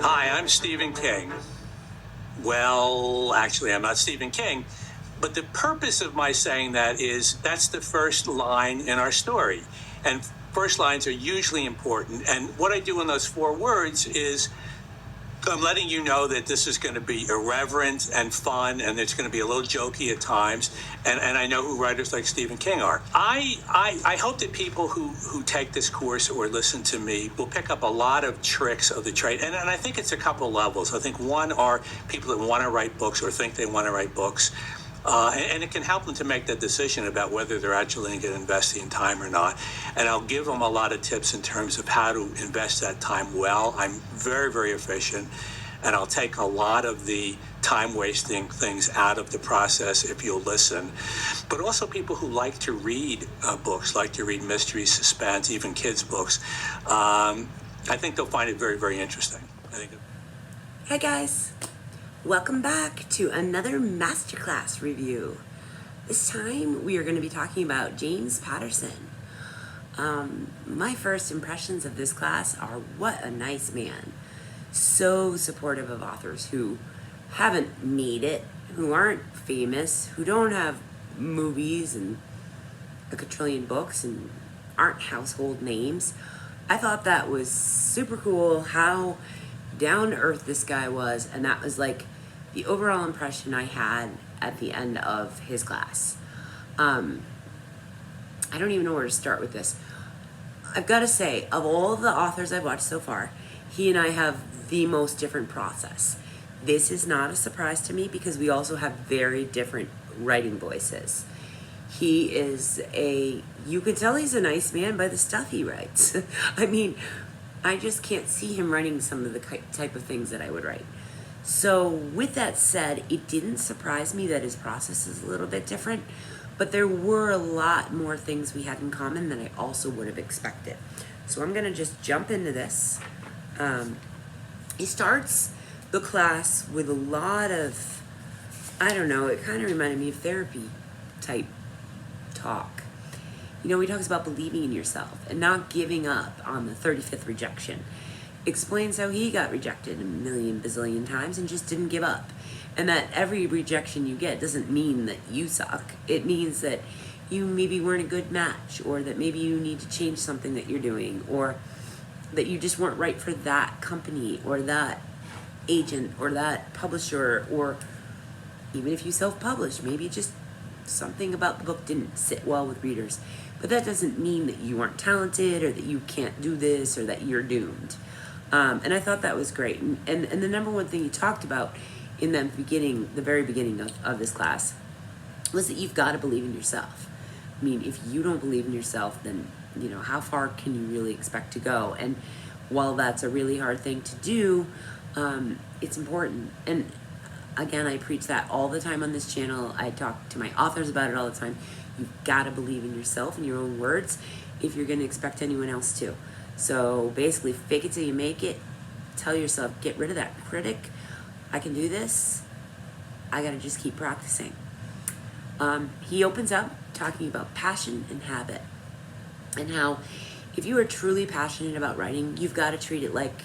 Hi, I'm Stephen King. Well, actually, I'm not Stephen King, but the purpose of my saying that is that's the first line in our story. And first lines are usually important. And what I do in those 4 words is I'm letting you know that this is going to be irreverent and fun, and it's going to be a little jokey at times. And I know who writers like Stephen King are. I hope that people who take this course or listen to me will pick up a lot of tricks of the trade. And I think it's a couple levels. I think one are people that want to write books or think they want to write books. And it can help them to make that decision about whether they're actually going to invest the time or not. And I'll give them a lot of tips in terms of how to invest that time well. I'm very, very efficient, and I'll take a lot of the time-wasting things out of the process if you'll listen. But also people who like to read books, like to read mysteries, suspense, even kids' books. I think they'll find it very, very interesting. Hey guys. Welcome back to another masterclass review. This time we are going to be talking about James Patterson. My first impressions of this class are what a nice man. So supportive of authors who haven't made it, who aren't famous, who don't have movies and a quadrillion books and aren't household names. I thought that was super cool how down to earth this guy was, and that was like the overall impression I had at the end of his class. I don't even know where to start with this. I've got to say, of all the authors I've watched so far, he and I have the most different process. This is not a surprise to me because we also have very different writing voices. He is you can tell he's a nice man by the stuff he writes. I mean, I just can't see him writing some of the type of things that I would write. So with that said, it didn't surprise me that his process is a little bit different, but there were a lot more things we had in common than I also would have expected. So I'm going to just jump into this. He starts the class with a lot of, I don't know, it kind of reminded me of therapy type talk. You know, he talks about believing in yourself and not giving up on the 35th rejection. Explains how he got rejected a million bazillion times and just didn't give up. And that every rejection you get doesn't mean that you suck. It means that you maybe weren't a good match, or that maybe you need to change something that you're doing, or that you just weren't right for that company or that agent or that publisher, or even if you self-publish, maybe just something about the book didn't sit well with readers. But that doesn't mean that you aren't talented or that you can't do this or that you're doomed. And I thought that was great. And the number one thing he talked about in the very beginning of this class was that you've got to believe in yourself. I mean, if you don't believe in yourself, then, you know, how far can you really expect to go? And while that's a really hard thing to do, it's important. And again, I preach that all the time on this channel. I talk to my authors about it all the time. You've got to believe in yourself and your own words if you're going to expect anyone else to. So basically, fake it till you make it. Tell yourself, get rid of that critic. I can do this. I got to just keep practicing. He opens up talking about passion and habit, and how if you are truly passionate about writing, you've got to treat it like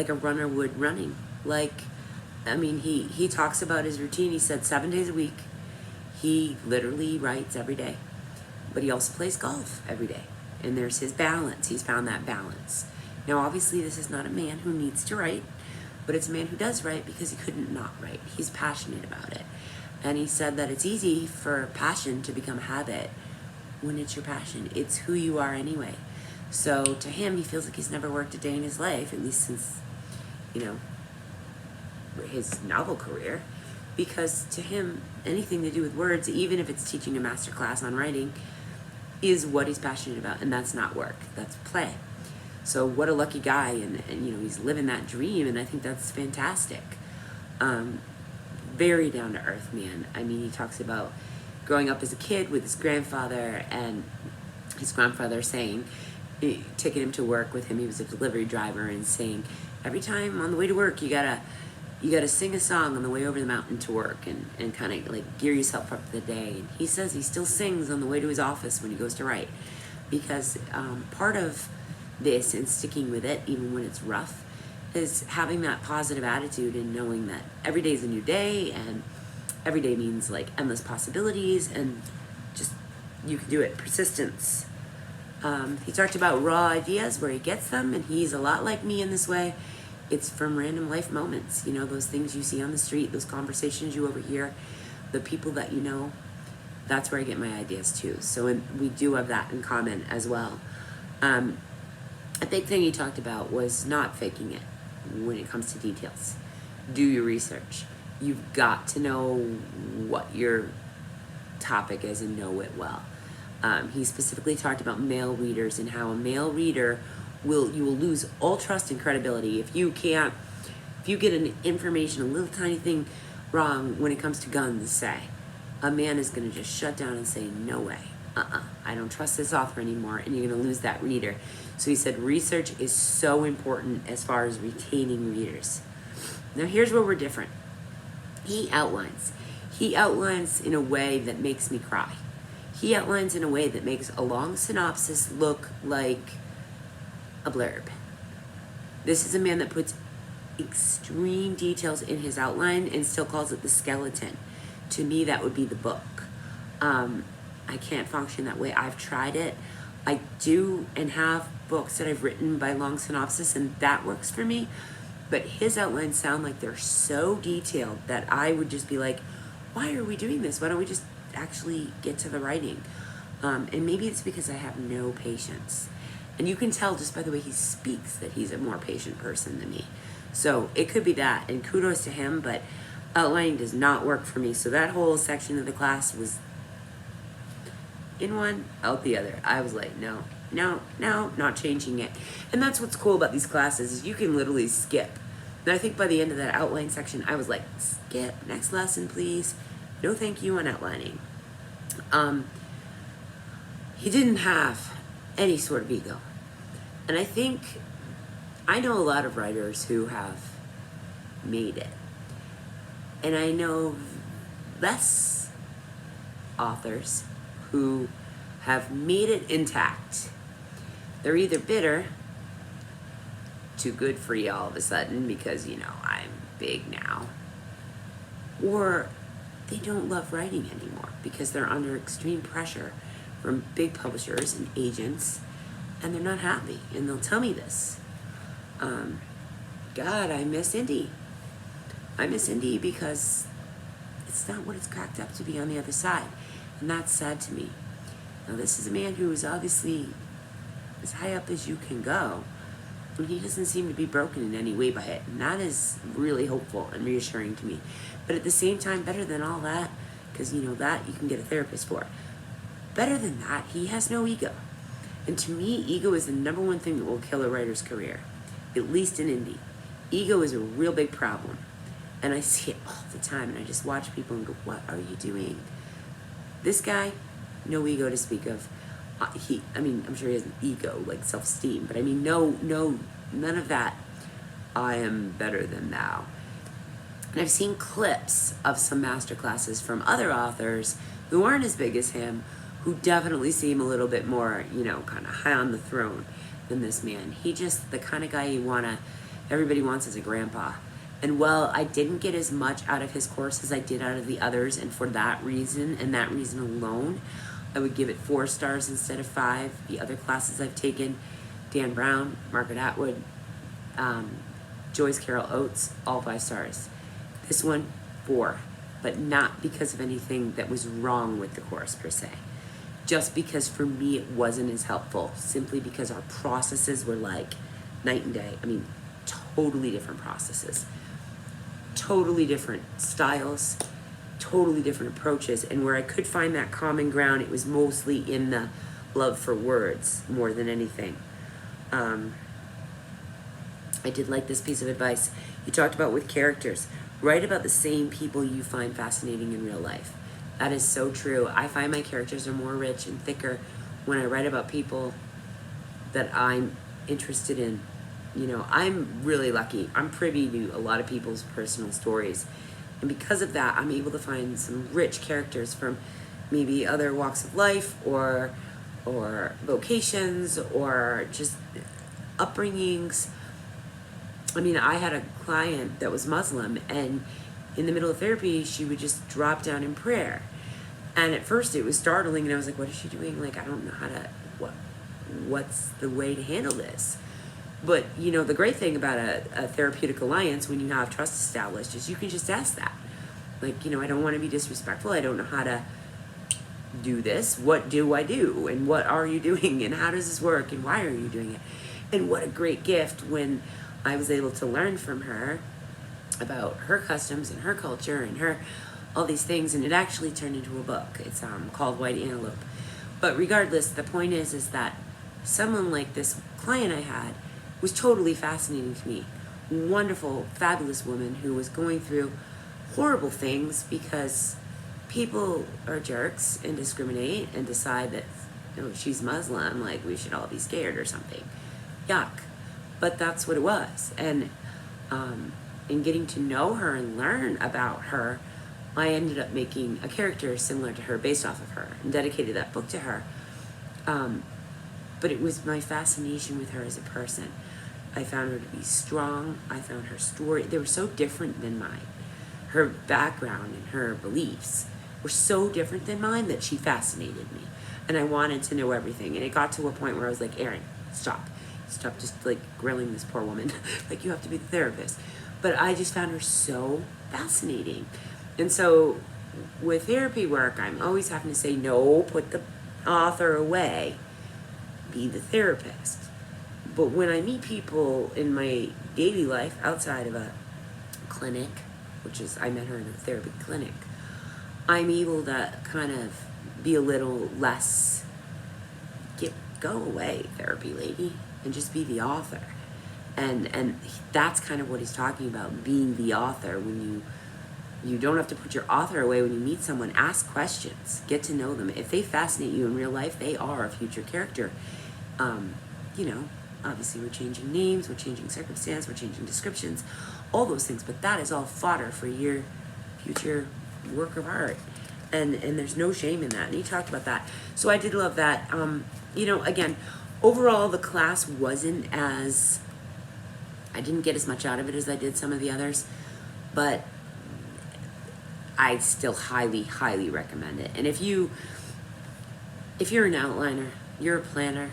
a runner would running. He talks about his routine. He said 7 days a week. He literally writes every day, but he also plays golf every day. And there's his balance. He's found that balance. Now, obviously, this is not a man who needs to write, but it's a man who does write because he couldn't not write. He's passionate about it. And he said that it's easy for passion to become a habit when it's your passion. It's who you are anyway. So to him, he feels like he's never worked a day in his life, at least since, his novel career, because to him, anything to do with words, even if it's teaching a master class on writing, is what he's passionate about, and that's not work, that's play. So what a lucky guy, and he's living that dream, and I think that's fantastic. Very down to earth man. I mean, he talks about growing up as a kid with his grandfather, and his grandfather taking him to work with him. He was a delivery driver, and saying every time on the way to work, you gotta sing a song on the way over the mountain to work, and kind of like gear yourself up for the day. And he says he still sings on the way to his office when he goes to write, because part of this and sticking with it, even when it's rough, is having that positive attitude and knowing that every day is a new day, and every day means like endless possibilities, and just you can do it. Persistence. He talked about raw ideas, where he gets them, and he's a lot like me in this way. It's from random life moments, those things you see on the street, those conversations you overhear, the people that you know. That's where I get my ideas too. So we do have that in common as well. A big thing he talked about was not faking it when it comes to details. Do your research. You've got to know what your topic is and know it well. He specifically talked about male readers and how a male reader you will lose all trust and credibility if you get an information, a little tiny thing wrong when it comes to guns, say. A man is going to just shut down and say, no way, I don't trust this author anymore, and you're going to lose that reader. So he said research is so important as far as retaining readers. Now here's where we're different. He outlines in a way that makes me cry. He outlines in a way that makes a long synopsis look like a blurb. This is a man that puts extreme details in his outline and still calls it the skeleton. To me, that would be the book. I can't function that way. I've tried it. I do and have books that I've written by long synopsis, and that works for me. But his outlines sound like they're so detailed that I would just be like, why are we doing this? Why don't we just actually get to the writing? And maybe it's because I have no patience. And you can tell just by the way he speaks that he's a more patient person than me. So it could be that, and kudos to him, but outlining does not work for me. So that whole section of the class was in one, out the other. I was like, no, not changing it. And that's what's cool about these classes is you can literally skip. And I think by the end of that outline section, I was like, skip, next lesson, please. No thank you on outlining. He didn't have any sort of ego. And I know a lot of writers who have made it. And I know less authors who have made it intact. They're either bitter, too good for you all of a sudden because, I'm big now, or they don't love writing anymore because they're under extreme pressure from big publishers and agents, and they're not happy, and they'll tell me this. God, I miss indie. I miss indie because it's not what it's cracked up to be on the other side, and that's sad to me. Now, this is a man who is obviously as high up as you can go, and he doesn't seem to be broken in any way by it, and that is really hopeful and reassuring to me. But at the same time, better than all that, because that you can get a therapist for. Better than that, he has no ego. And to me, ego is the number one thing that will kill a writer's career, at least in indie. Ego is a real big problem. And I see it all the time, and I just watch people and go, what are you doing? This guy, no ego to speak of. I'm sure he has an ego, like self-esteem, but none of that. I am better than thou. And I've seen clips of some master classes from other authors who aren't as big as him, who definitely seem a little bit more, kind of high on the throne than this man. He just the kind of guy everybody wants as a grandpa. And while I didn't get as much out of his course as I did out of the others, and for that reason and that reason alone, I would give it 4 stars instead of 5. The other classes I've taken, Dan Brown, Margaret Atwood, Joyce Carol Oates, all 5 stars. This one, 4, but not because of anything that was wrong with the course per se. Just because for me it wasn't as helpful, simply because our processes were like night and day. Totally different processes, totally different styles, totally different approaches. And where I could find that common ground, it was mostly in the love for words more than anything. I did like this piece of advice. You talked about with characters, write about the same people you find fascinating in real life. That is so true. I find my characters are more rich and thicker when I write about people that I'm interested in. I'm really lucky. I'm privy to a lot of people's personal stories. And because of that, I'm able to find some rich characters from maybe other walks of life or vocations or just upbringings. I mean, I had a client that was Muslim, and in the middle of therapy, she would just drop down in prayer. And at first it was startling, and I was like, what is she doing? Like, I don't know how to, what's the way to handle this? But, you know, the great thing about a therapeutic alliance when you have trust established is you can just ask that. Like, you know, I don't want to be disrespectful. I don't know how to do this. What do I do? And what are you doing? And how does this work? And why are you doing it? And what a great gift when I was able to learn from her about her customs and her culture and her all these things, and it actually turned into a book. It's called White Antelope. But regardless, the point is that someone like this client I had was totally fascinating to me. Wonderful, fabulous woman who was going through horrible things because people are jerks and discriminate and decide that, oh, she's Muslim, like we should all be scared or something. Yuck. But that's what it was. And in getting to know her and learn about her, I ended up making a character similar to her based off of her and dedicated that book to her. But it was my fascination with her as a person. I found her to be strong. I found her story. They were so different than mine. Her background and her beliefs were so different than mine that she fascinated me. And I wanted to know everything. And it got to a point where I was like, Erin, stop. Stop just like grilling this poor woman. Like, you have to be the therapist. But I just found her so fascinating. And so with therapy work, I'm always having to say, no, put the author away. Be the therapist. But when I meet people in my daily life outside of a clinic, which is, I met her in a therapy clinic, I'm able to kind of be a little less, go away, therapy lady, and just be the author. And that's kind of what he's talking about, being the author. When you don't have to put your author away when you meet someone. Ask questions. Get to know them. If they fascinate you in real life, they are a future character. You know, obviously we're changing names, we're changing circumstance, we're changing descriptions, all those things. But that is all fodder for your future work of art. And there's no shame in that. And he talked about that. So I did love that. You know, again, overall the class wasn't as, I didn't get as much out of it as I did some of the others. But I still highly, highly recommend it. And if you're an outliner, you're a planner,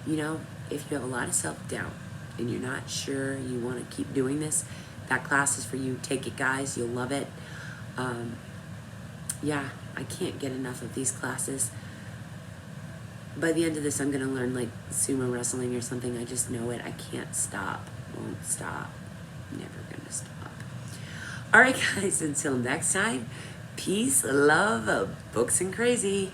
you know, if you have a lot of self-doubt and you're not sure you want to keep doing this, that class is for you. Take it, guys. You'll love it. Yeah, I can't get enough of these classes. By the end of this, I'm going to learn like sumo wrestling or something. I just know it. I can't stop. Won't stop. Never gonna stop. All right, guys, until next time, peace, love, books, and crazy.